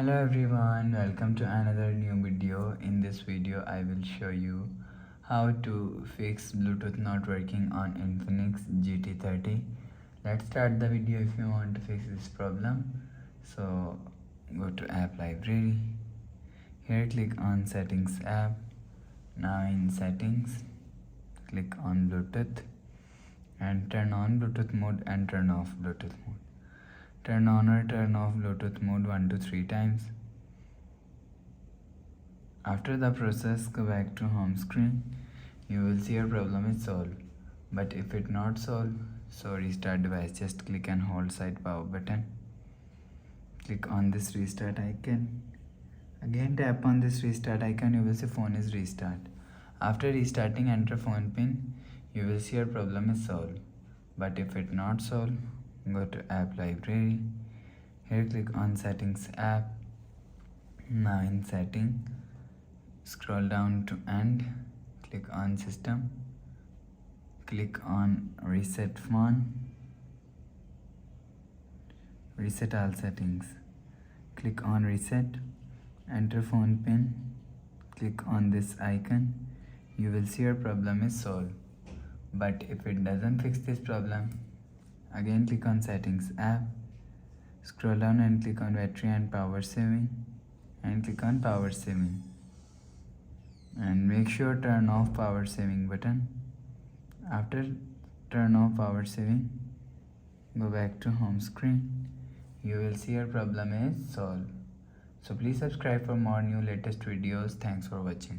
Hello everyone, welcome to another new video. In this video I will show you how to fix Bluetooth not working on Infinix GT30. Let's start the video. If you want to fix this problem, so go to app library. Here click on settings app. Now in settings click on Bluetooth and turn on Bluetooth mode and turn off Bluetooth mode. Turn on or turn off Bluetooth mode 1 to 3 times. After the process, go back to home screen. You will see your problem is solved. But if it not solved, so restart device. Just click and hold side power button. Click on this restart icon. Again tap on this restart icon. You will see phone is restart. After restarting, enter phone pin. You will see your problem is solved. But if it not solved, go to app library. Here click on settings app. Now in setting, scroll down to end, click on system, click on reset phone, reset all settings, click on reset, enter phone pin, click on this icon. You will see your problem is solved. But if it doesn't fix this problem, again click on settings app, scroll down and click on battery and power saving, and click on power saving, and make sure turn off power saving button. After turn off power saving, go back to home screen. You will see your problem is solved. So please subscribe for more new latest videos. Thanks for watching.